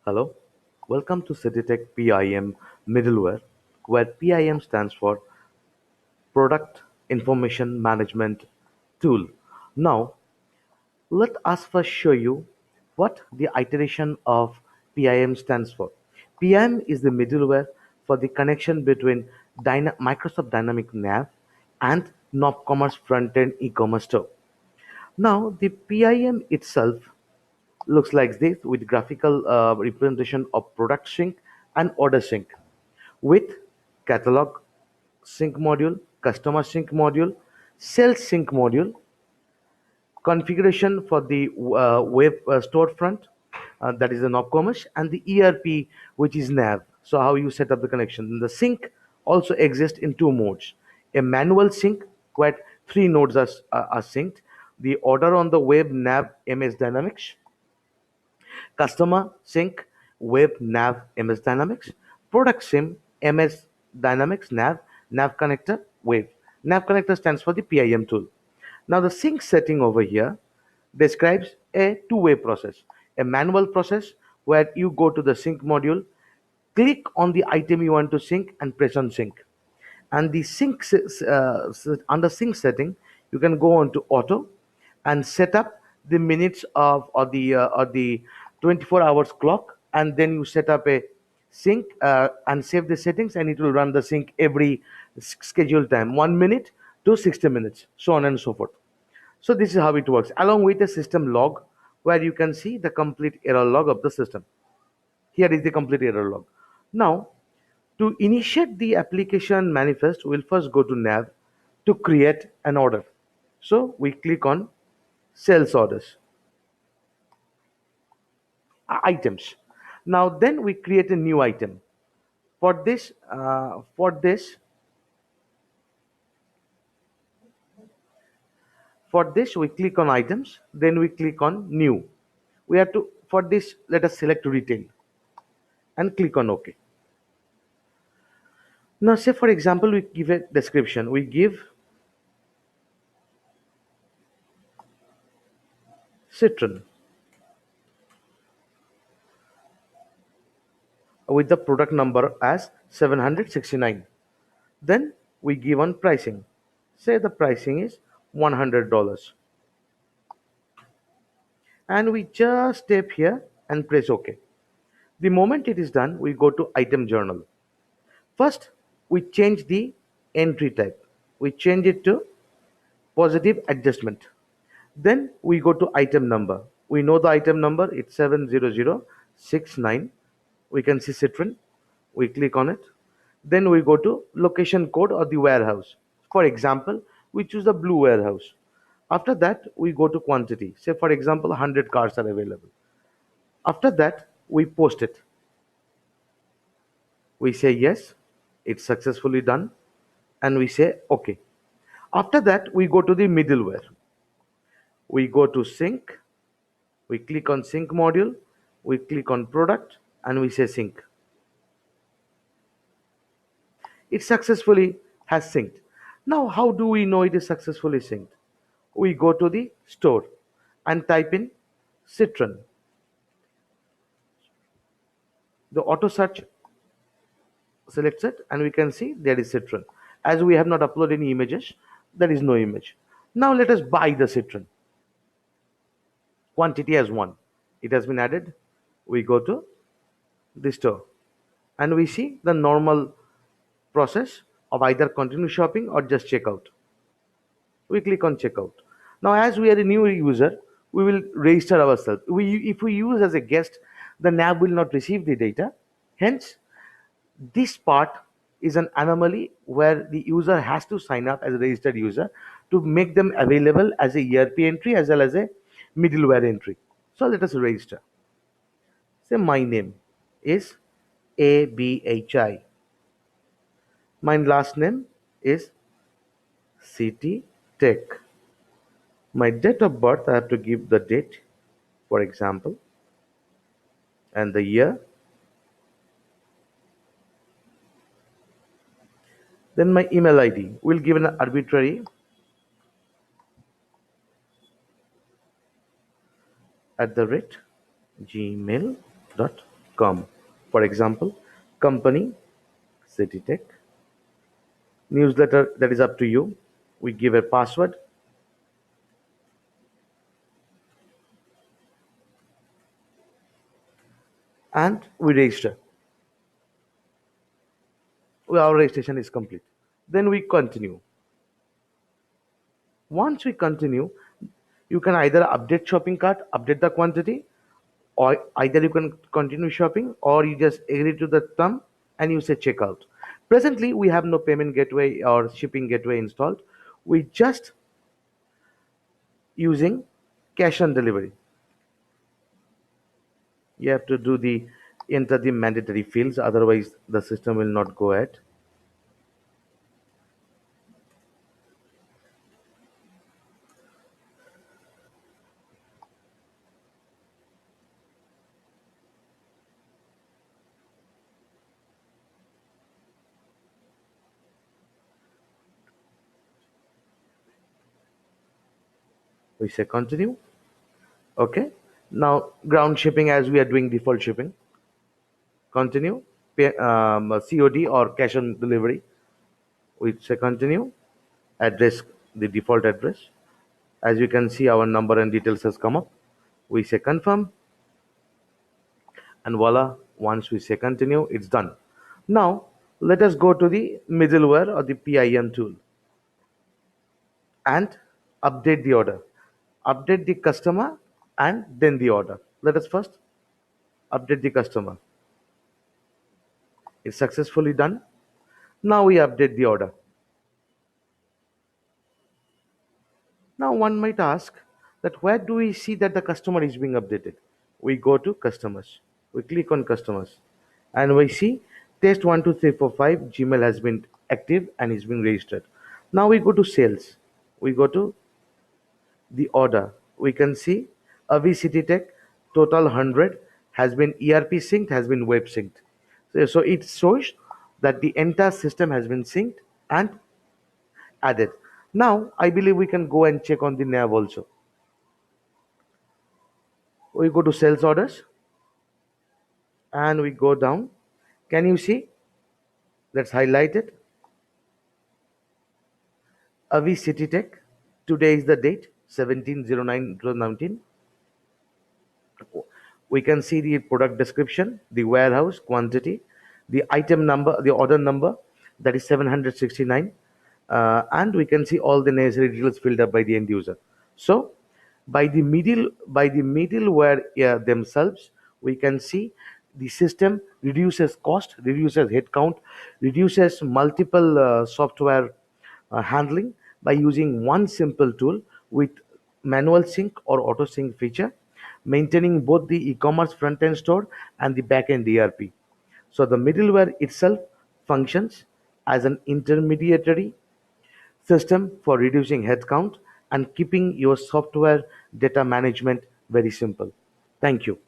Hello, welcome to CityTech PIM Middleware, where PIM stands for Product Information Management Tool. Now, let us first show you what the iteration of PIM stands for. PIM is the middleware for the connection between Microsoft Dynamic Nav and nopCommerce front-end e-commerce store. Now, the PIM itself looks like this with graphical representation of product sync and order sync with catalog sync module, customer sync module, sales sync module, configuration for the web storefront, that is the nopCommerce, and the ERP, which is Nav. So how you set up the connection. The sync also exists in two modes: a manual sync where three nodes are synced, the order on the web Nav MS Dynamics, customer sync web Nav MS Dynamics, product sim MS Dynamics Nav Connector web. Nav Connector stands for the PIM tool. Now the sync setting over here describes a two-way process, a manual process where you go to the sync module, click on the item you want to sync and press on sync. And the under sync setting, you can go on to auto and set up the minutes of or the 24 hours clock, and then you set up a sync and save the settings, and it will run the sync every scheduled time, 1 minute to 60 minutes, so on and so forth. So this is how it works, along with a system log where you can see the complete error log of the system. Here is the complete error log. Now, to initiate the application manifest, we'll first go to Nav to create an order. So we click on sales orders, items. Now then we create a new item. For this we click on items, then we click on new. We have to, for this, let us select retail and click on OK. Now say for example we give a description. We give citron with the product number as 769. Then we give on pricing. Say the pricing is $100. And we just step here and press OK. The moment it is done, we go to item journal. First, we change the entry type. We change it to positive adjustment. Then we go to item number. We know the item number, it's 70069. We can see citron. We click on it. Then we go to location code or the warehouse. For example, we choose the blue warehouse. After that, we go to quantity. Say for example, 100 cars are available. After that, we post it. We say yes, it's successfully done, and we say okay. After that, we go to the middleware. We go to sync. We click on sync module. We click on product and we say sync. It successfully has synced. Now, how do we know it is successfully synced? We go to the store and type in citron. The auto search selects it and we can see there is citron. As we have not uploaded any images, there is no image. Now let us buy the citron. Quantity as 1. It has been added. We go to the store and we see the normal process of either continue shopping or just checkout. We click on checkout. Now as we are a new user, we will register ourselves. If we use as a guest, the nav will not receive the data. Hence, this part is an anomaly where the user has to sign up as a registered user to make them available as a ERP entry as well as a middleware entry. So let us register. Say my name is ABHI. My last name is CT Tech. My date of birth, I have to give the date, for example, and the year. Then my email ID. We'll give an arbitrary @ gmail.com. com. For example, company, city tech, newsletter, that is up to you. We give a password and we register. Our registration is complete. Then we continue. Once we continue, you can either update shopping cart, update the quantity, or either you can continue shopping or you just agree to the term and you say checkout. Presently, we have no payment gateway or shipping gateway installed. We just using cash on delivery. You have to do the enter the mandatory fields, otherwise the system will not go ahead. We say continue. Okay. Now ground shipping, as we are doing default shipping. Continue. COD or cash on delivery. We say continue. Address, the default address. As you can see, our number and details has come up. We say confirm, and voila, once we say continue, it's done. Now let us go to the middleware or the PIM tool and update the order. Update the customer and then the order. Let us first update the customer. It's successfully done. Now we update the order. Now one might ask that where do we see that the customer is being updated? We go to customers. We click on customers and we see test 12345 Gmail has been active and is being registered. Now we go to sales. We go to the order. We can see Avi City Tech total 100 has been ERP synced, has been web synced. So it shows that the entire system has been synced and added. Now I believe we can go and check on the nav also. We go to sales orders and we go down. Can you see that's highlighted? Avi City Tech. Today is the date 17/09/2019. We can see the product description, the warehouse quantity, the item number, the order number, that is 769, and we can see all the necessary details filled up by the end user. So by the middleware themselves, we can see the system reduces cost, reduces headcount, reduces multiple software handling by using one simple tool with manual sync or auto sync feature, maintaining both the e-commerce front end store and the back end ERP. So the middleware itself functions as an intermediary system for reducing headcount and keeping your software data management very simple. Thank you.